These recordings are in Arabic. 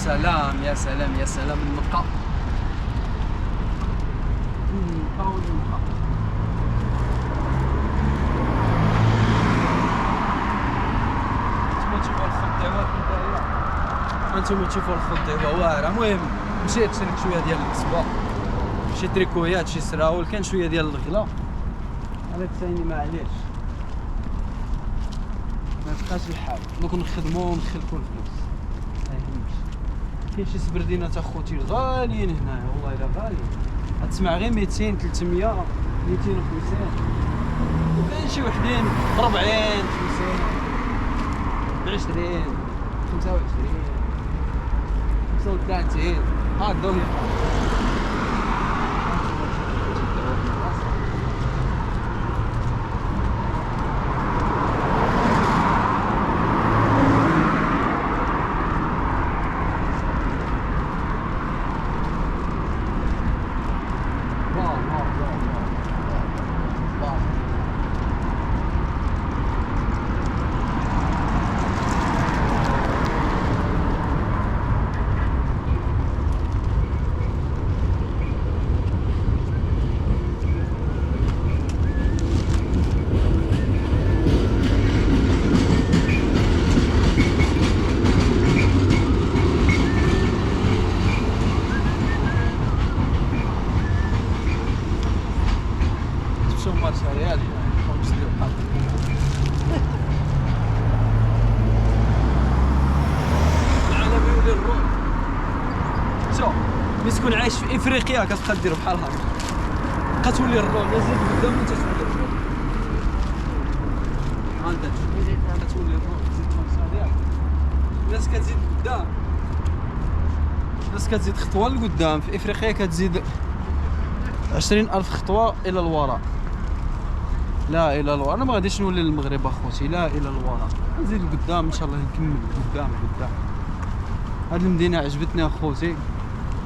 سلام يا سلام يا سلام. النقا النقا والنقا. انتما تشوفوا الخط ديالها في الدايره، انتما تشوفوا الخط ديالها واعره. المهم مشيت شريت شويه ديال القصبه، شي تريكويات شي سراول، كان شويه ديال الغلا هذاك ثاني معليش ما بقاش الحال. دوك نخدمو ونخلفو الفلوس ما يهمش. كاين شي سبردينات اخوتي غاليين هنايا والله الا غاليين، غتسمع غير 200 300 250، وكاين شي وحدين ب 40 50 ب 20 25 35 هادو اللي ريالي خمس ديال الحلقة. العالم يولي الروح. شوف ملي تكون عايش في افريقيا كتبقى دير بحال هكا، كتولي الروح زيد قدام وانت تولي الروح. عندك كتولي الروح تزيد تمشى ديالك. الناس كتزيد قدام، الناس كتزيد خطوه لقدام. في افريقيا كتزيد 20,000 خطوه الى الوراء. لا الى الوراء. انا ما غاديش نولي للمغرب اخوتي، لا الى الوراء، نزيد لقدام ان شاء الله، نكمل قدام قدام. هاد المدينه عجبتني اخوتي،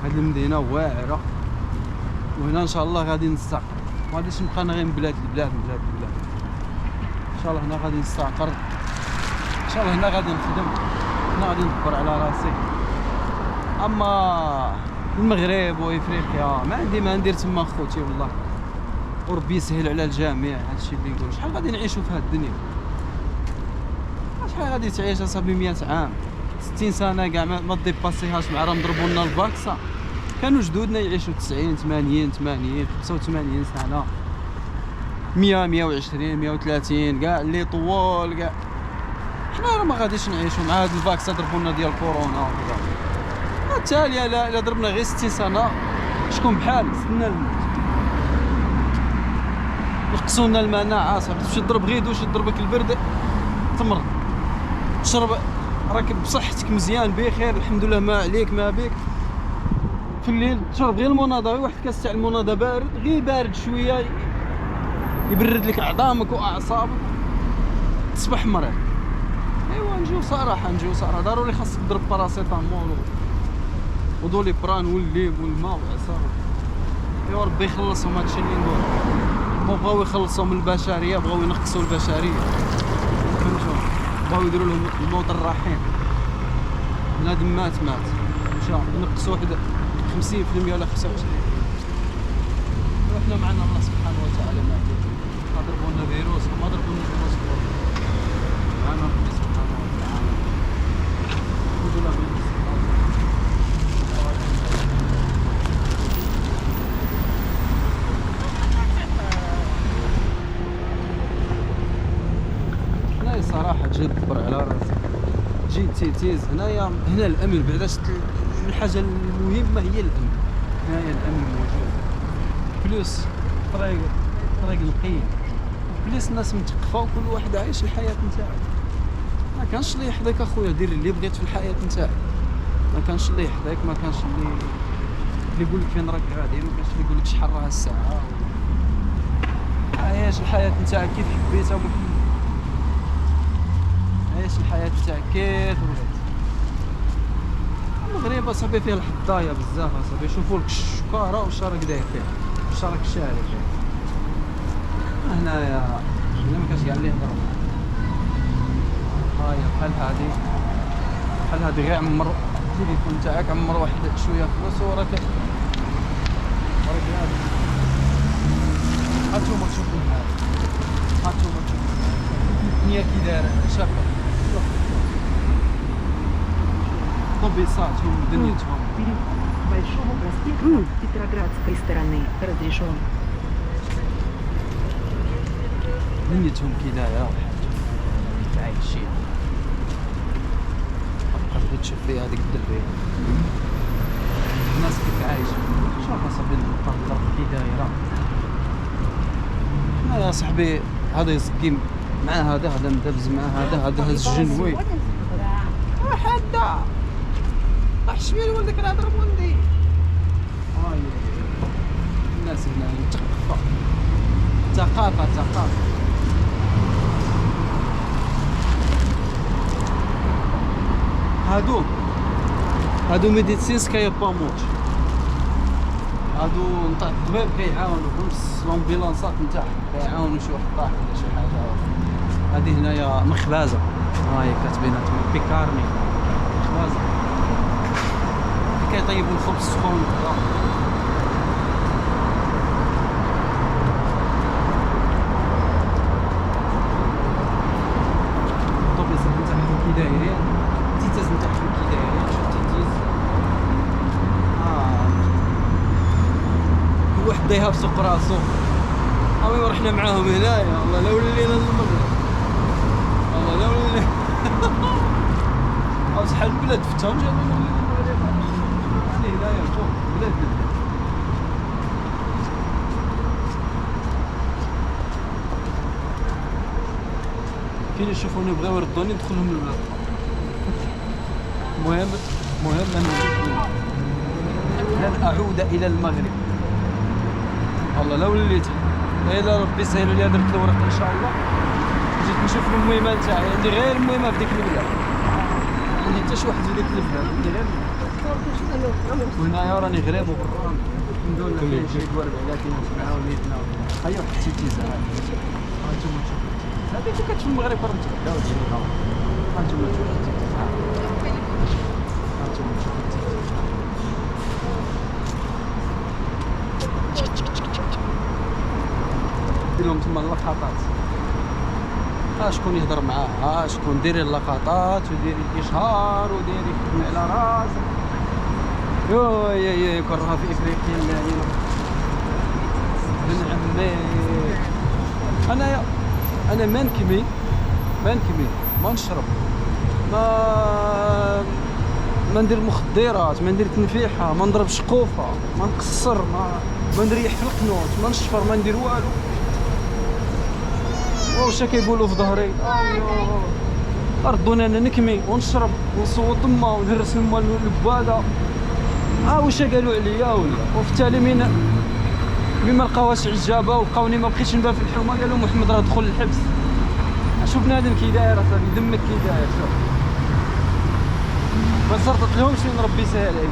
هاد المدينه واعره، وهنا ان شاء الله غادي نستقر، ما غاديش نبقى انا غير من بلاد لبلاد من بلاد لبلاد. ان شاء الله هنا غادي نستقر، ان شاء الله هنا غادي نخدم، هنا غادي ندبر على راسي. اما المغرب وافريقيا ما ندير تما اخوتي والله، وربي يسهل على الجميع. هادشي اللي نقول، شحال غادي نعيشوا في هاد الدنيا؟ شحال غادي تعيش اصاحبي؟ 100 عام 60 سنه كاع ما ديباسيهاش، مع راه ضربوا لنا الفاكسا. كانوا جدودنا يعيشوا 90 80 85 سنه، 100 120 130 كاع اللي طوال كاع. حنا راه ما غاديش نعيشوا مع هاد الفاكسا ضربوا لنا ديال كورونا وكذا. بالتالي الا ضربنا غير 60 سنه شكون بحال سنا الموت، نقصونا المناعه صاحبي. تمشي تضرب غير دوش يضربك البرد تمرض، تشرب راك بصحتك مزيان بخير الحمد لله، ما عليك ما بك. في الليل تشرب غير المناضه، واحد كاس تاع المناضه بارد، غير بارد شويه يبرد لك عظامك واعصابك، تصبح مريض. ايوا نجيو صراحه ضروري خاصك تضرب باراسيتامول ودوليبران والليب والماء والعصاره. ايوا ربي يخلصهم، هادشي اللي نقول. ما بغاو يخلصوا من البشريه، بغاو ينقصوا البشريه، فهمتوا؟ بغاو يديروا لهم الموت الرحيم. بنادم مات مشى، ينقصوا واحد 50% ولا 25%. وحنا معنا الله سبحانه وتعالى، ما ضربوا لنا فيروس وما ضربوا لنا فيروس معنا ربي سبحانه وتعالى. الحمد لله صراحه تجي تدبر على راسك، تجي تيتيز. هنا الامن بعدا. الحاجه المهمه هي الامن، هنايا الامن موجود، فلوس طريق نقيه، بليس الناس متقفه وكل واحد عايش الحياه نتاعو. ما كانش اللي يحداك اخويا، دير اللي بغيت في الحياه نتاعك. ما كانش اللي يحداك، ما كانش اللي يقول لك فين راك غادي، ما كانش اللي يقول لك شحال راه الساعه. عايش الحياه نتاعك كيف حبيتها ومحمد. عيش الحياة تاعك كيف بغيت. المغرب اصاحبي فيه الحظايا بزاف اصاحبي، شوفوا لك الشكاره واش راك داير فيه، واش راك شاري فيه. هنايا ما كاش كاع اللي يهضروا. هاهي بحال هادي غير عمر التليفون تاعك عمر واحد شويه فلوس وراك هذا. هانتوما تشوفوا هذا، هانتوما تشوفوا الدنيا كي دايره شابه. طبيصاتهم دنيتهم. Большого проспекта Петроградской стороны разрешен. دنيتهم كي دايره عايشين. بقى تشوف فيها هذيك الدربيه الناس كيف عايشه. شوف اصاحبي الطرف كي دايره. يا صاحبي هذا يسقيم مع هذا مدبز مع هذا هز الجنوي حدا احشمي ولدك راه ضرب ولدي. الناس هنا مثقفه، ثقافه. هادو ميديسينسكايا باموت. هادو نتاع الطبيب كيعاونوا خمس لامبيلانسات نتاعهم كيعاونوا شي واحد طاح ولا شي حاجه. هادي هنايا مخبازه، ها هي كاتبينها تما بيكارني مخبازه كيطيبوا الخبز السخون. الطوبيسات نتاعهم كي دايرين، التيتاز نتاعهم كي دايرين. شوف التيتيز كل واحد دايها في سوق راسو. المهم رحنا معاهم هنايا والله لو ولينا المغرب، والله لو ولينا شحال البلاد فتاو جابوا المغرب هنايا. شوف بلاد كاين يشوفوني بغاو يردوني ندخلهم للبلاد. المهم لن اعود الى المغرب والله لو وليت الا ربي سهل لي درت الورق ان شاء الله. جيت نشوف المهمه نتاعي، عندي غير المهمه في ديك البلاد، عندي حتى شي واحد في ديك البلاد، عندي غير وهنايا راني غريب وبرا الحمد لله. كاين شي دوار بعدا معاونيتنا. هيا واحد التيتيزه هانتوما تشوفوا هذيك اللي كتشوف المغرب راه متبعده وتجي هانتوما تشوفوا التيتيز. هانتوما تشوفوا التيتيز. دير لهم تما اللقطات. شكون يهضر معاه، شكون داير اللقطات وداير الاشهار وداير يخدم على راسك. يا كرهها في افريقيا اللعينه بن عمي. انا ما نكمي ما نشرب، ما ندير مخدرات، ما ندير تنفيحه، ما نضرب شقوفه، ما نقصر، ما نريح في القنوت، ما نشفر، ما ندير والو. واش كيقولوا في ظهري؟ ردوني انا نكمي ونشرب ونصوت تما ونهرس تما البواده. واش قالوا عليا ولا؟ وفي التالي من ما لقاوهاش عجابه وبقاوني ما بقيتش نبان في الحومه، قالوا محمد راه دخل الحبس. شوف بنادم كي داير اصاحبي، دمك كي داير. شوف ما صرتت لهمش، ربي يسهل عليك.